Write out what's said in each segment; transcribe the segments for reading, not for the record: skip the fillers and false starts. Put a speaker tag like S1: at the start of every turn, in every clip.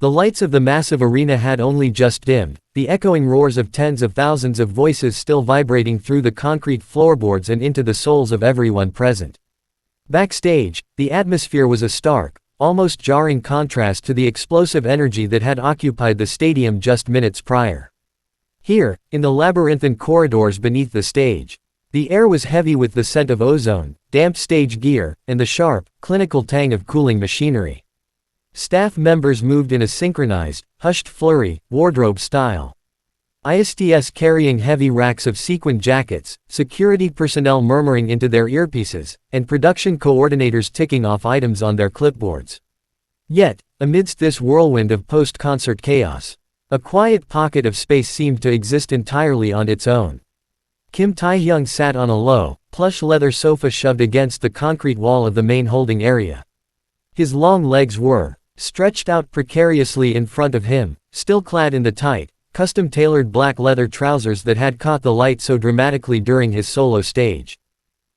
S1: The lights of the massive arena had only just dimmed, the echoing roars of tens of thousands of voices still vibrating through the concrete floorboards and into the souls of everyone present. Backstage, the atmosphere was a stark, almost jarring contrast to the explosive energy that had occupied the stadium just minutes prior. Here, in the labyrinthine corridors beneath the stage, the air was heavy with the scent of ozone, damp stage gear, and the sharp, clinical tang of cooling machinery. Staff members moved in a synchronized, hushed flurry, wardrobe style. ISTs carrying heavy racks of sequined jackets, security personnel murmuring into their earpieces, and production coordinators ticking off items on their clipboards. Yet, amidst this whirlwind of post-concert chaos, a quiet pocket of space seemed to exist entirely on its own. Kim Taehyung sat on a low, plush leather sofa shoved against the concrete wall of the main holding area. His long legs were stretched out precariously in front of him, still clad in the tight, custom-tailored black leather trousers that had caught the light so dramatically during his solo stage.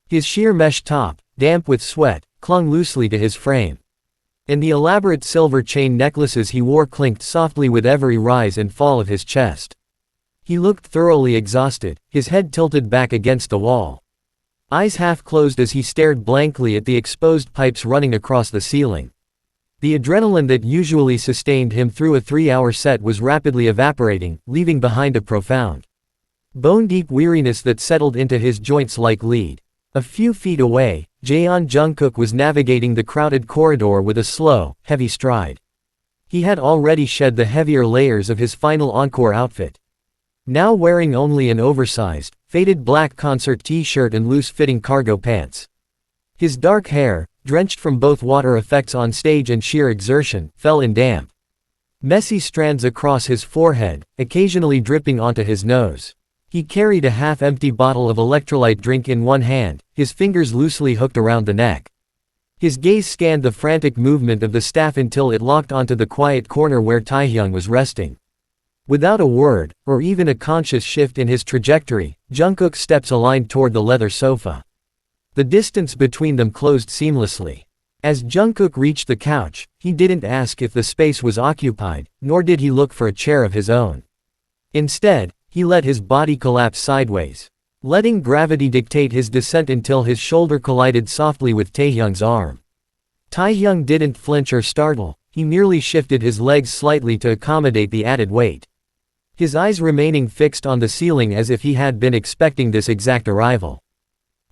S1: His sheer mesh top, damp with sweat, clung loosely to his frame. And the elaborate silver chain necklaces he wore clinked softly with every rise and fall of his chest. He looked thoroughly exhausted, his head tilted back against the wall. Eyes half closed as he stared blankly at the exposed pipes running across the ceiling. The adrenaline that usually sustained him through a 3-hour set was rapidly evaporating, leaving behind a profound, bone-deep weariness that settled into his joints like lead. A few feet away, Jungkook was navigating the crowded corridor with a slow, heavy stride. He had already shed the heavier layers of his final encore outfit. Now wearing only an oversized, faded black concert t-shirt and loose-fitting cargo pants. His dark hair, drenched from both water effects on stage and sheer exertion, fell in damp, messy strands across his forehead, occasionally dripping onto his nose. He carried a half-empty bottle of electrolyte drink in one hand, his fingers loosely hooked around the neck. His gaze scanned the frantic movement of the staff until it locked onto the quiet corner where Taehyung was resting. Without a word, or even a conscious shift in his trajectory, Jungkook's steps aligned toward the leather sofa. The distance between them closed seamlessly. As Jungkook reached the couch, he didn't ask if the space was occupied, nor did he look for a chair of his own. Instead, he let his body collapse sideways, letting gravity dictate his descent until his shoulder collided softly with Taehyung's arm. Taehyung didn't flinch or startle, he merely shifted his legs slightly to accommodate the added weight. His eyes remaining fixed on the ceiling as if he had been expecting this exact arrival.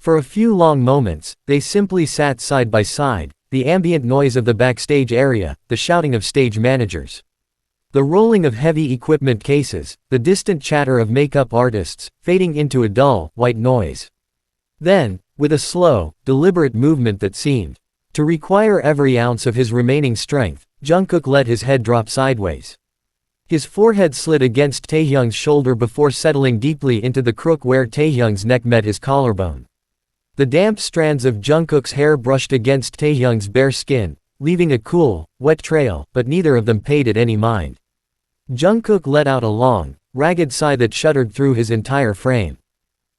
S1: For a few long moments, they simply sat side by side, the ambient noise of the backstage area, the shouting of stage managers, the rolling of heavy equipment cases, the distant chatter of makeup artists, fading into a dull, white noise. Then, with a slow, deliberate movement that seemed to require every ounce of his remaining strength, Jungkook let his head drop sideways. His forehead slid against Taehyung's shoulder before settling deeply into the crook where Taehyung's neck met his collarbone. The damp strands of Jungkook's hair brushed against Taehyung's bare skin, leaving a cool, wet trail, but neither of them paid it any mind. Jungkook let out a long, ragged sigh that shuddered through his entire frame,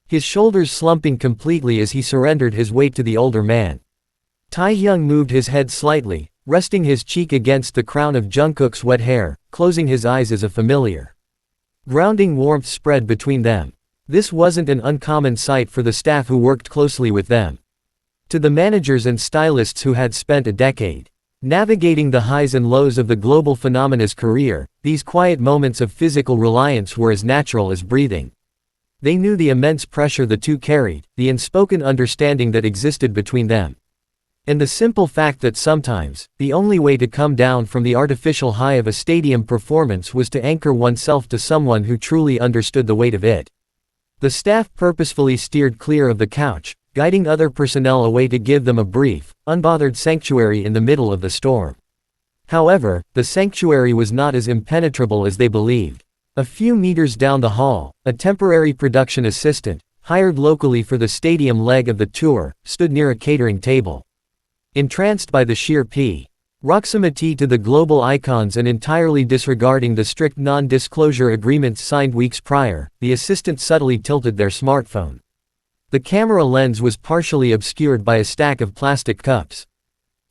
S1: his shoulders slumping completely as he surrendered his weight to the older man. Taehyung moved his head slightly, resting his cheek against the crown of Jungkook's wet hair, closing his eyes as a familiar, grounding warmth spread between them. This wasn't an uncommon sight for the staff who worked closely with them. To the managers and stylists who had spent a decade navigating the highs and lows of the global phenomena's career, these quiet moments of physical reliance were as natural as breathing. They knew the immense pressure the two carried, the unspoken understanding that existed between them, and the simple fact that sometimes, the only way to come down from the artificial high of a stadium performance was to anchor oneself to someone who truly understood the weight of it. The staff purposefully steered clear of the couch, guiding other personnel away to give them a brief, unbothered sanctuary in the middle of the storm. However, the sanctuary was not as impenetrable as they believed. A few meters down the hall, a temporary production assistant, hired locally for the stadium leg of the tour, stood near a catering table. Entranced by the sheer proximity to the global icons and entirely disregarding the strict non-disclosure agreements signed weeks prior, the assistant subtly tilted their smartphone. The camera lens was partially obscured by a stack of plastic cups.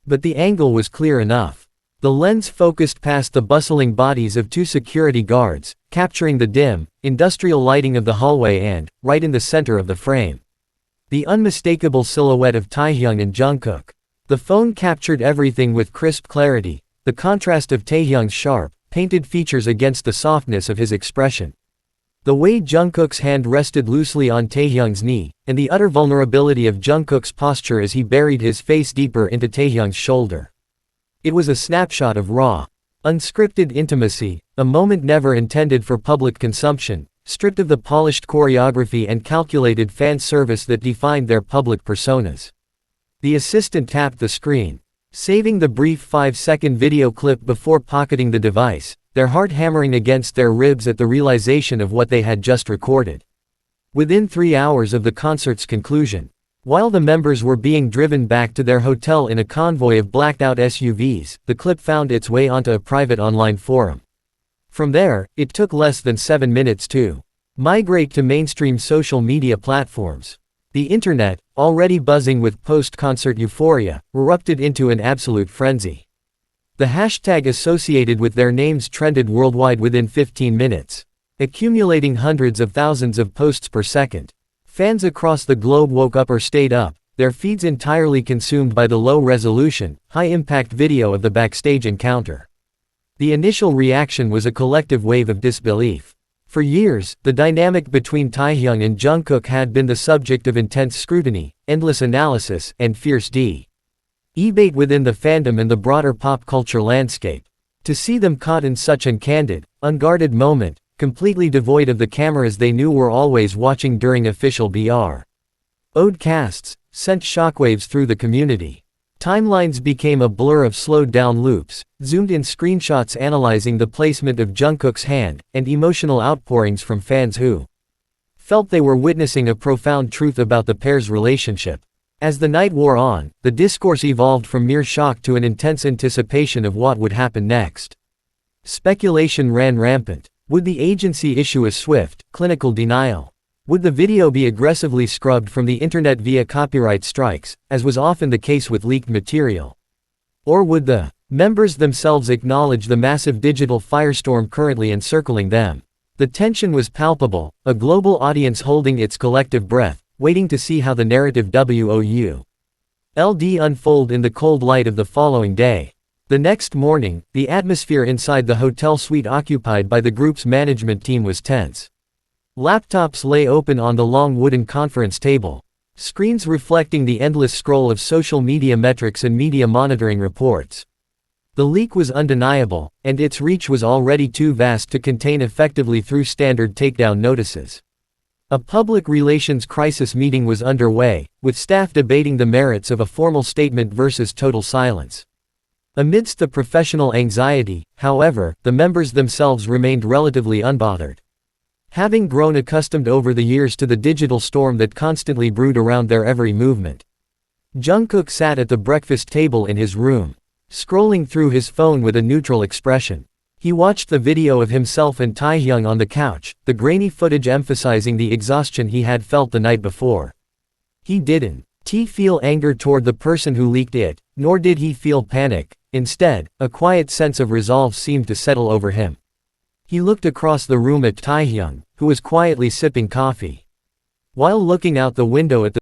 S1: But the angle was clear enough. The lens focused past the bustling bodies of two security guards, capturing the dim, industrial lighting of the hallway and, right in the center of the frame, the unmistakable silhouette of Taehyung and Jungkook. The phone captured everything with crisp clarity, the contrast of Taehyung's sharp, painted features against the softness of his expression. The way Jungkook's hand rested loosely on Taehyung's knee, and the utter vulnerability of Jungkook's posture as he buried his face deeper into Taehyung's shoulder. It was a snapshot of raw, unscripted intimacy, a moment never intended for public consumption, stripped of the polished choreography and calculated fan service that defined their public personas. The assistant tapped the screen, saving the brief 5-second video clip before pocketing the device, their heart hammering against their ribs at the realization of what they had just recorded. Within 3 hours of the concert's conclusion, while the members were being driven back to their hotel in a convoy of blacked-out SUVs, the clip found its way onto a private online forum. From there, it took less than 7 minutes to migrate to mainstream social media platforms. The internet, already buzzing with post-concert euphoria, erupted into an absolute frenzy. The hashtag associated with their names trended worldwide within 15 minutes, accumulating hundreds of thousands of posts per second. Fans across the globe woke up or stayed up, their feeds entirely consumed by the low-resolution, high-impact video of the backstage encounter. The initial reaction was a collective wave of disbelief. For years, the dynamic between Taehyung and Jungkook had been the subject of intense scrutiny, endless analysis, and fierce debate within the fandom and the broader pop culture landscape. To see them caught in such an candid, unguarded moment, completely devoid of the cameras they knew were always watching during official broadcasts, sent shockwaves through the community. Timelines became a blur of slowed-down loops, zoomed-in screenshots analyzing the placement of Jungkook's hand, and emotional outpourings from fans who felt they were witnessing a profound truth about the pair's relationship. As the night wore on, the discourse evolved from mere shock to an intense anticipation of what would happen next. Speculation ran rampant. Would the agency issue a swift, clinical denial? Would the video be aggressively scrubbed from the internet via copyright strikes, as was often the case with leaked material? Or would the members themselves acknowledge the massive digital firestorm currently encircling them? The tension was palpable, a global audience holding its collective breath, waiting to see how the narrative would unfold in the cold light of the following day. The next morning, the atmosphere inside the hotel suite occupied by the group's management team was tense. Laptops lay open on the long wooden conference table, screens reflecting the endless scroll of social media metrics and media monitoring reports. The leak was undeniable, and its reach was already too vast to contain effectively through standard takedown notices. A public relations crisis meeting was underway, with staff debating the merits of a formal statement versus total silence. Amidst the professional anxiety, however, the members themselves remained relatively unbothered. Having grown accustomed over the years to the digital storm that constantly brewed around their every movement. Jungkook sat at the breakfast table in his room, scrolling through his phone with a neutral expression. He watched the video of himself and Taehyung on the couch, the grainy footage emphasizing the exhaustion he had felt the night before. He didn't feel anger toward the person who leaked it, nor did he feel panic. Instead, a quiet sense of resolve seemed to settle over him. He looked across the room at Taehyung, who was quietly sipping coffee. While looking out the window at the